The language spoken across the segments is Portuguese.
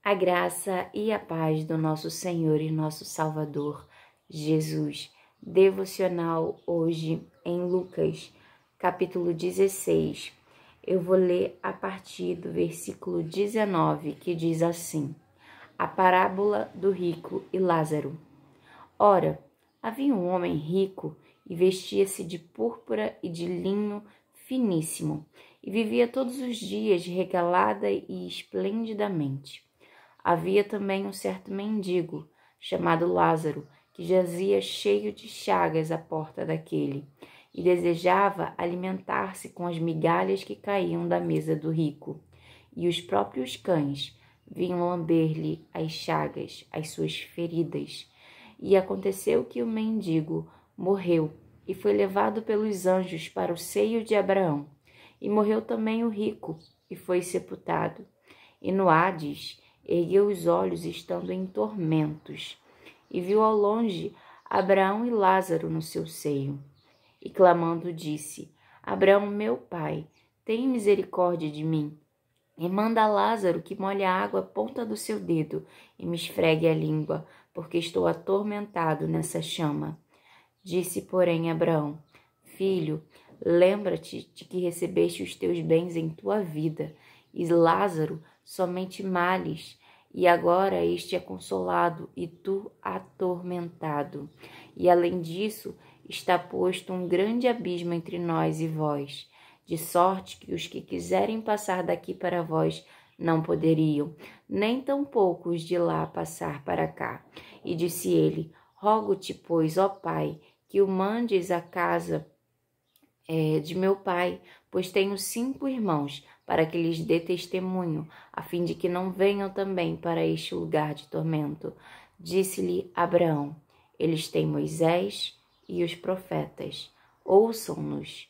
A graça e a paz do nosso Senhor e nosso Salvador, Jesus. Devocional hoje em Lucas, capítulo 16. Eu vou ler a partir do versículo 19, que diz assim: A parábola do rico e Lázaro. Ora, havia um homem rico e vestia-se de púrpura e de linho finíssimo, e vivia todos os dias regalada e esplendidamente. Havia também um certo mendigo, chamado Lázaro, que jazia cheio de chagas à porta daquele, e desejava alimentar-se com as migalhas que caíam da mesa do rico. E os próprios cães vinham lamber-lhe as chagas, as suas feridas. E aconteceu que o mendigo morreu e foi levado pelos anjos para o seio de Abraão. E morreu também o rico e foi sepultado. E no Hades ergueu os olhos estando em tormentos, e viu ao longe Abraão e Lázaro no seu seio. E clamando disse: Abraão, meu pai, tem misericórdia de mim, e manda a Lázaro que molhe a água à ponta do seu dedo e me esfregue a língua, porque estou atormentado nessa chama. Disse, porém, Abraão: Filho, lembra-te de que recebeste os teus bens em tua vida, e Lázaro somente males, e agora este é consolado, e tu atormentado. E além disso, está posto um grande abismo entre nós e vós, de sorte que os que quiserem passar daqui para vós não poderiam, nem tampouco os de lá passar para cá. E disse ele: Rogo-te, pois, ó Pai, que o mandes à casa de meu pai, pois tenho 5 irmãos, para que lhes dê testemunho, a fim de que não venham também para este lugar de tormento. Disse-lhe Abraão: Eles têm Moisés e os profetas, ouçam-nos.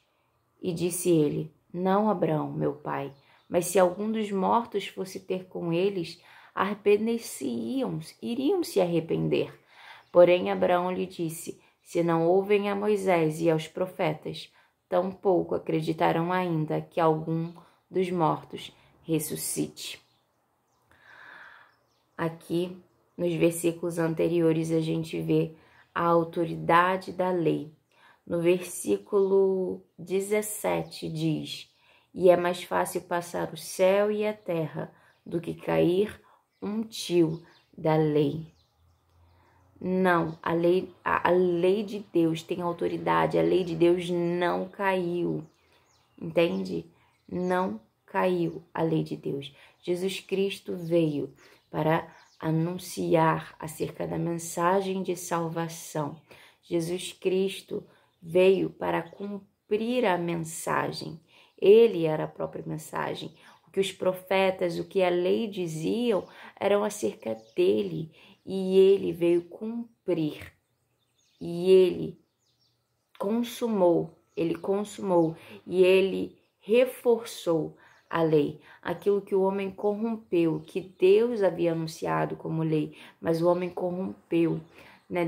E disse ele: Não, Abraão, meu pai, mas se algum dos mortos fosse ter com eles, iriam se arrepender. Porém Abraão lhe disse: Se não ouvem a Moisés e aos profetas, tampouco acreditarão ainda que algum dos mortos ressuscite. Aqui, nos versículos anteriores, a gente vê a autoridade da lei. No versículo 17 diz: E é mais fácil passar o céu e a terra do que cair um tio da lei. Não, a lei de Deus tem autoridade, a lei de Deus não caiu, entende? Não caiu a lei de Deus. Jesus Cristo veio para anunciar acerca da mensagem de salvação. Jesus Cristo veio para cumprir a mensagem. Ele era a própria mensagem. O que os profetas, o que a lei diziam, eram acerca dele. E ele veio cumprir. E ele consumou. E ele reforçou a lei. Aquilo que o homem corrompeu, que Deus havia anunciado como lei, mas o homem corrompeu.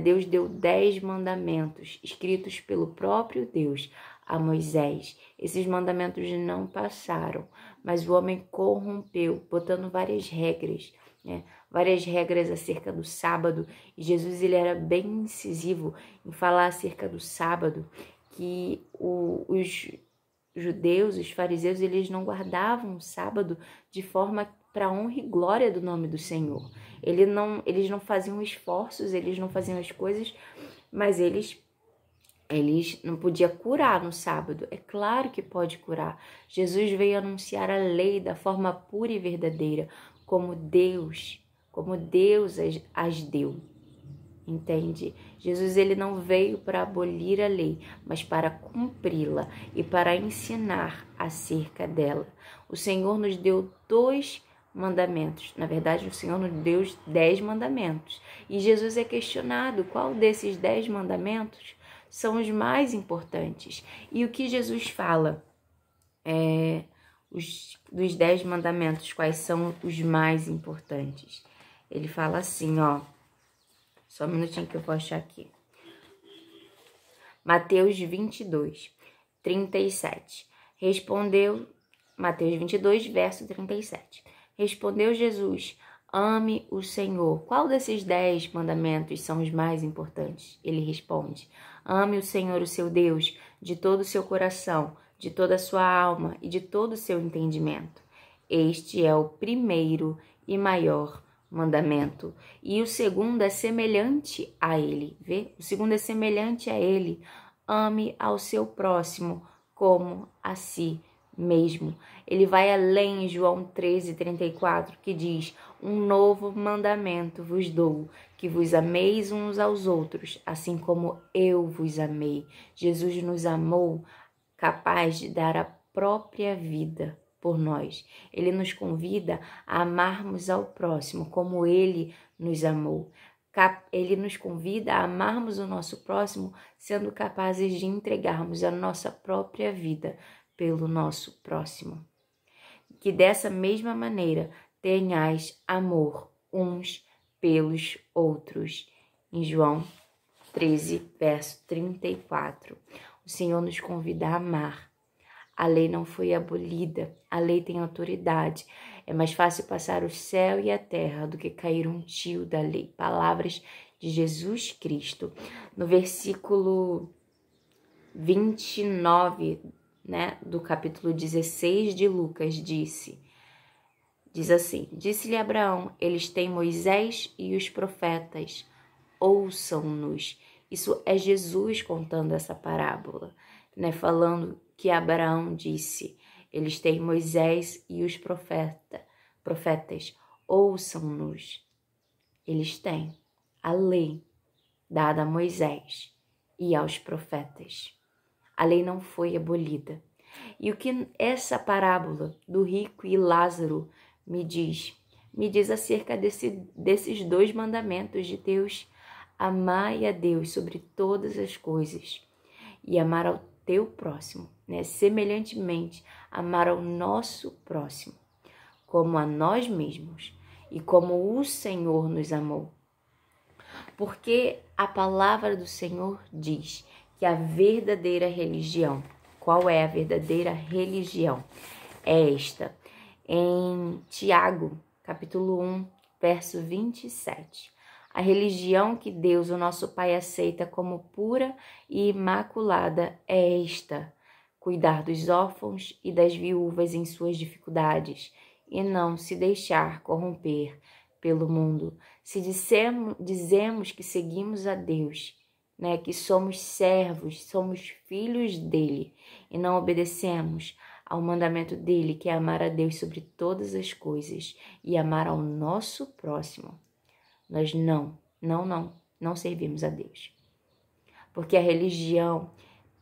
Deus deu 10 mandamentos, escritos pelo próprio Deus a Moisés. Esses mandamentos não passaram, mas o homem corrompeu, botando várias regras, várias regras acerca do sábado. E Jesus ele era bem incisivo em falar acerca do sábado, que os judeus, os fariseus, eles não guardavam o sábado de forma para honra e glória do nome do Senhor. Eles não faziam esforços, eles não faziam as coisas, mas eles não podiam curar no sábado. É claro que pode curar. Jesus veio anunciar a lei da forma pura e verdadeira, como Deus as deu. Entende? Jesus ele não veio para abolir a lei, mas para cumpri-la e para ensinar acerca dela. O Senhor nos deu 2 mandamentos. Na verdade, o Senhor nos deu 10 mandamentos. E Jesus é questionado qual desses 10 mandamentos são os mais importantes. E o que Jesus fala dos 10 mandamentos, quais são os mais importantes? Ele fala assim, só um minutinho que eu vou achar aqui. Mateus 22, 37. Mateus 22, verso 37. Respondeu Jesus: ame o Senhor. Qual desses 10 mandamentos são os mais importantes? Ele responde: ame o Senhor, o seu Deus, de todo o seu coração, de toda a sua alma e de todo o seu entendimento. Este é o primeiro e maior mandamento. E o segundo é semelhante a ele. Vê? O segundo é semelhante a ele. Ame ao seu próximo como a si mesmo. Ele vai além em João 13:34, que diz: um novo mandamento vos dou, que vos ameis uns aos outros, assim como eu vos amei. Jesus nos amou, capaz de dar a própria vida por nós. Ele nos convida a amarmos ao próximo como ele nos amou. Ele nos convida a amarmos o nosso próximo, sendo capazes de entregarmos a nossa própria vida pelo nosso próximo. Que dessa mesma maneira tenhais amor uns pelos outros. Em João 13, verso 34. O Senhor nos convida a amar. A lei não foi abolida, a lei tem autoridade. É mais fácil passar o céu e a terra do que cair um tio da lei. Palavras de Jesus Cristo. No versículo 29, do capítulo 16 de Lucas, diz assim: disse-lhe Abraão, eles têm Moisés e os profetas, ouçam-nos. Isso é Jesus contando essa parábola, falando que Abraão disse, eles têm Moisés e os profetas, ouçam-nos. Eles têm a lei dada a Moisés e aos profetas. A lei não foi abolida. E o que essa parábola do rico e Lázaro me diz? Me diz acerca desses 2 mandamentos de Deus: amai a Deus sobre todas as coisas e amar ao teu próximo, semelhantemente, amar ao nosso próximo, como a nós mesmos e como o Senhor nos amou. Porque a palavra do Senhor diz que a verdadeira religião, qual é a verdadeira religião? É esta, em Tiago, capítulo 1, verso 27. A religião que Deus, o nosso Pai, aceita como pura e imaculada é esta: cuidar dos órfãos e das viúvas em suas dificuldades e não se deixar corromper pelo mundo. Se dizemos que seguimos a Deus, que somos servos, somos filhos dele e não obedecemos ao mandamento dele, que é amar a Deus sobre todas as coisas e amar ao nosso próximo, nós não servimos a Deus. Porque a religião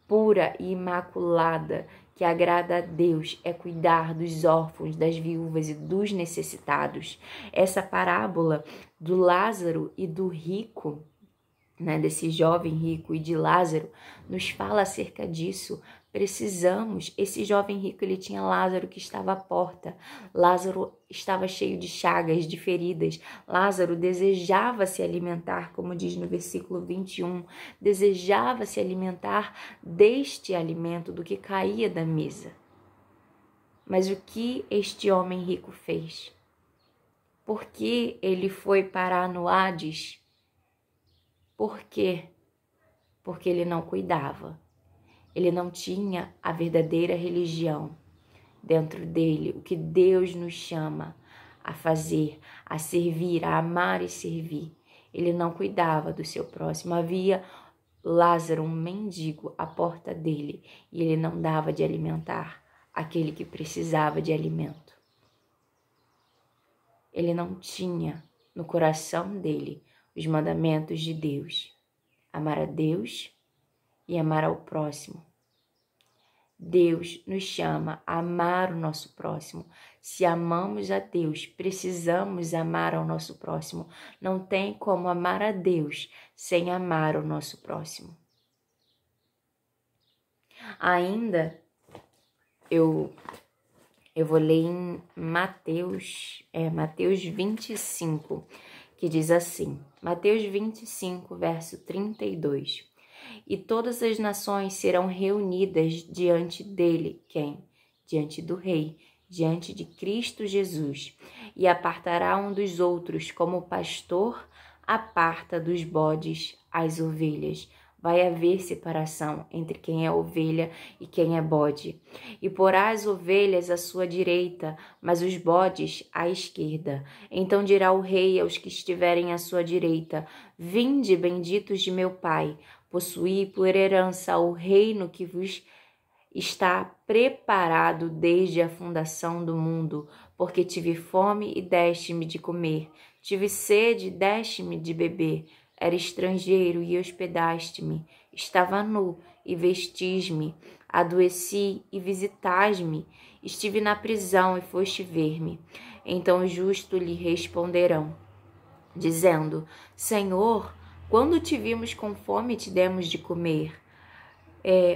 pura e imaculada que agrada a Deus é cuidar dos órfãos, das viúvas e dos necessitados. Essa parábola do Lázaro e do rico, desse jovem rico e de Lázaro, nos fala acerca disso. Esse jovem rico, ele tinha Lázaro que estava à porta. Lázaro estava cheio de chagas, de feridas. Lázaro desejava se alimentar, como diz no versículo 21, desejava se alimentar deste alimento, do que caía da mesa. Mas o que este homem rico fez? Por que ele foi parar no Hades? Por quê? Porque ele não cuidava. Ele não tinha a verdadeira religião dentro dele, o que Deus nos chama a fazer, a servir, a amar e servir. Ele não cuidava do seu próximo. Havia Lázaro, um mendigo, à porta dele, e ele não dava de alimentar aquele que precisava de alimento. Ele não tinha no coração dele os mandamentos de Deus: amar a Deus e amar ao próximo. Deus nos chama a amar o nosso próximo. Se amamos a Deus, precisamos amar ao nosso próximo. Não tem como amar a Deus sem amar o nosso próximo. Ainda, eu vou ler em Mateus 25, que diz assim, Mateus 25, verso 32. E todas as nações serão reunidas diante dele, quem? Diante do Rei, diante de Cristo Jesus. e apartará um dos outros, como o pastor aparta dos bodes as ovelhas. Vai haver separação entre quem é ovelha e quem é bode. E porá as ovelhas à sua direita, mas os bodes à esquerda. Então dirá o rei aos que estiverem à sua direita: Vinde, benditos de meu Pai, possuí por herança o reino que vos está preparado desde a fundação do mundo, porque tive fome e deste-me de comer, tive sede e deste-me de beber, era estrangeiro e hospedaste-me, estava nu e vestis-me, adoeci e visitais-me, estive na prisão e foste ver-me. Então os justos lhe responderão, dizendo: Senhor, quando te vimos com fome te demos de comer?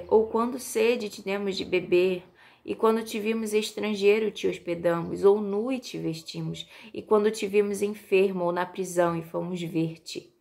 Ou quando sede te demos de beber? E quando te vimos estrangeiro te hospedamos, ou nu e te vestimos? E quando te vimos enfermo ou na prisão e fomos ver-te?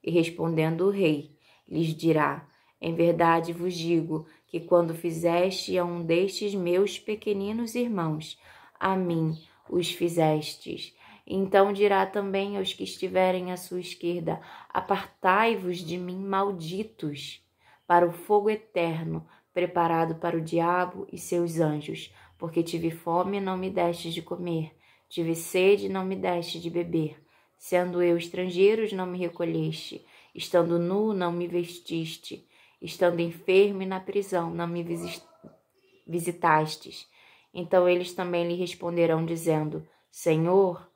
E respondendo o rei, lhes dirá: Em verdade vos digo que quando fizeste a um destes meus pequeninos irmãos, a mim os fizestes. Então dirá também aos que estiverem à sua esquerda: Apartai-vos de mim, malditos, para o fogo eterno, preparado para o diabo e seus anjos, porque tive fome e não me deste de comer, tive sede e não me deste de beber, sendo eu estrangeiro não me recolheste, estando nu não me vestiste, estando enfermo e na prisão não me visitastes. Então eles também lhe responderão, dizendo: Senhor,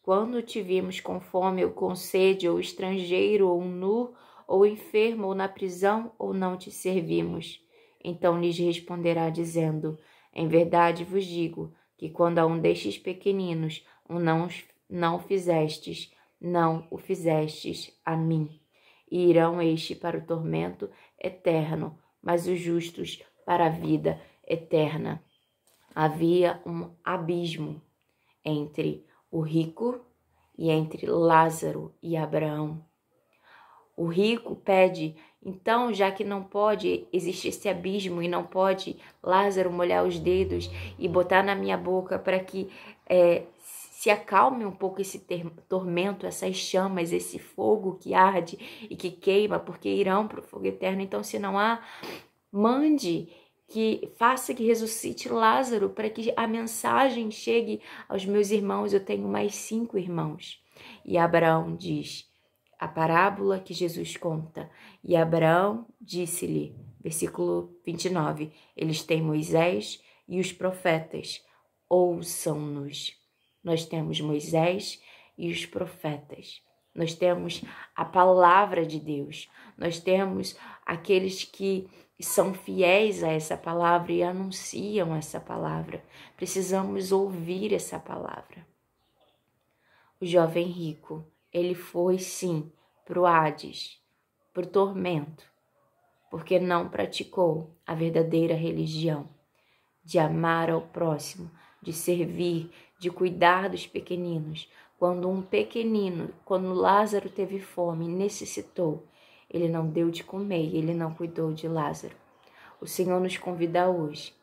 quando te vimos com fome ou com sede, ou estrangeiro, ou nu, ou enfermo, ou na prisão, ou não te servimos? Então lhes responderá, dizendo: Em verdade vos digo que quando a um destes pequeninos não fizestes, não o fizestes a mim. E irão estes para o tormento eterno, mas os justos para a vida eterna. Havia um abismo entre o rico e entre Lázaro e Abraão. O rico pede, então, já que não pode existir esse abismo e não pode Lázaro molhar os dedos e botar na minha boca para que se acalme um pouco esse tormento, essas chamas, esse fogo que arde e que queima, porque irão para o fogo eterno. Então, se não há, mande que faça que ressuscite Lázaro para que a mensagem chegue aos meus irmãos. Eu tenho mais 5 irmãos. E Abraão diz, a parábola que Jesus conta. E Abraão disse-lhe, versículo 29, eles têm Moisés e os profetas, ouçam-nos. Nós temos Moisés e os profetas. Nós temos a palavra de Deus. Nós temos aqueles que são fiéis a essa palavra e anunciam essa palavra. Precisamos ouvir essa palavra. O jovem rico, ele foi sim para o Hades, para o tormento, porque não praticou a verdadeira religião de amar ao próximo, de servir, de cuidar dos pequeninos. Quando Lázaro teve fome e necessitou, ele não deu de comer, ele não cuidou de Lázaro. O Senhor nos convida hoje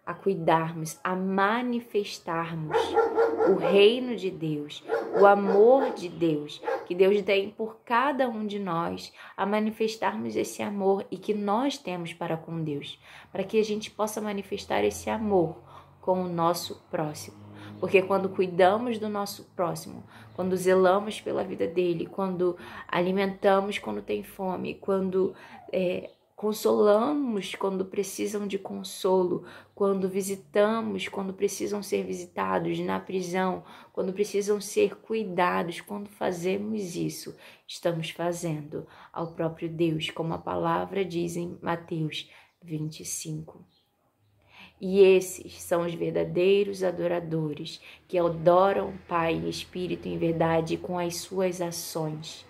a cuidarmos, a manifestarmos o reino de Deus, o amor de Deus, que Deus tem por cada um de nós, a manifestarmos esse amor e que nós temos para com Deus, para que a gente possa manifestar esse amor com o nosso próximo. Porque quando cuidamos do nosso próximo, quando zelamos pela vida dele, quando alimentamos quando tem fome, quando consolamos quando precisam de consolo, quando visitamos quando precisam ser visitados na prisão, quando precisam ser cuidados, quando fazemos isso, estamos fazendo ao próprio Deus, como a palavra diz em Mateus 25. E esses são os verdadeiros adoradores, que adoram o Pai em espírito e em verdade com as suas ações.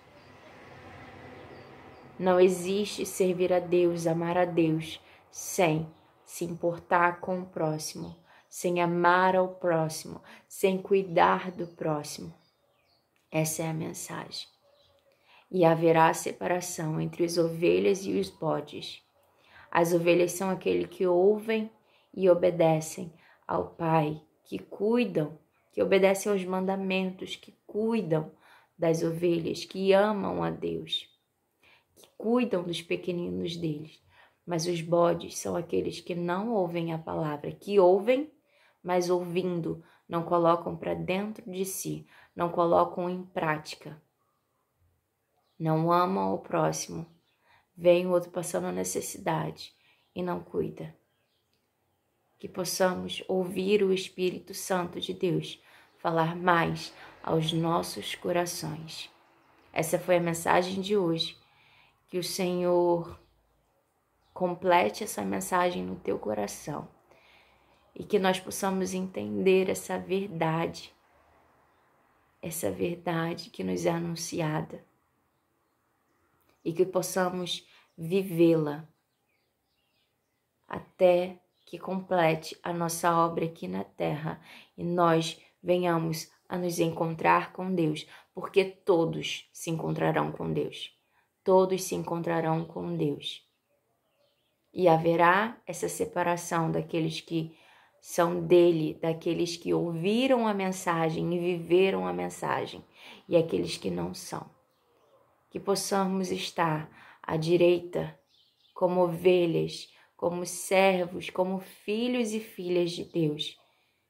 Não existe servir a Deus, amar a Deus, sem se importar com o próximo, sem amar ao próximo, sem cuidar do próximo. Essa é a mensagem. E haverá separação entre as ovelhas e os bodes. As ovelhas são aqueles que ouvem e obedecem ao Pai, que cuidam que obedecem aos mandamentos, que cuidam das ovelhas, que amam a Deus, que cuidam dos pequeninos deles. Mas os bodes são aqueles que não ouvem a palavra, que ouvem, mas ouvindo, não colocam para dentro de si, não colocam em prática. Não amam o próximo, vem o outro passando necessidade e não cuida. Que possamos ouvir o Espírito Santo de Deus falar mais aos nossos corações. Essa foi a mensagem de hoje. Que o Senhor complete essa mensagem no teu coração e que nós possamos entender essa verdade que nos é anunciada e que possamos vivê-la até que complete a nossa obra aqui na terra e nós venhamos a nos encontrar com Deus, porque todos se encontrarão com Deus. Todos se encontrarão com Deus. E haverá essa separação daqueles que são dele, daqueles que ouviram a mensagem e viveram a mensagem, e aqueles que não são. Que possamos estar à direita como ovelhas, como servos, como filhos e filhas de Deus.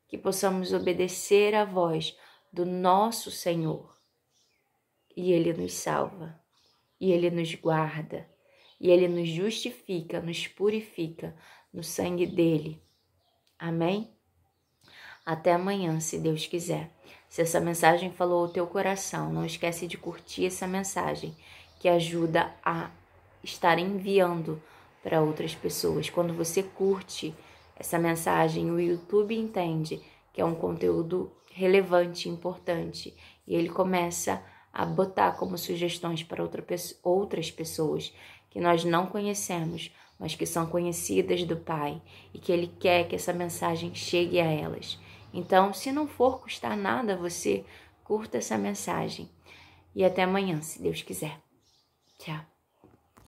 Que possamos obedecer à voz do nosso Senhor. E Ele nos salva, e Ele nos guarda, e Ele nos justifica, nos purifica no sangue dEle. Amém? Até amanhã, se Deus quiser. Se essa mensagem falou ao teu coração, não esquece de curtir essa mensagem, que ajuda a estar enviando para outras pessoas. Quando você curte essa mensagem, o YouTube entende que é um conteúdo relevante, importante, e ele começa a botar como sugestões para outras pessoas que nós não conhecemos, mas que são conhecidas do Pai, e que Ele quer que essa mensagem chegue a elas. Então, se não for custar nada, você curta essa mensagem. E até amanhã, se Deus quiser. Tchau.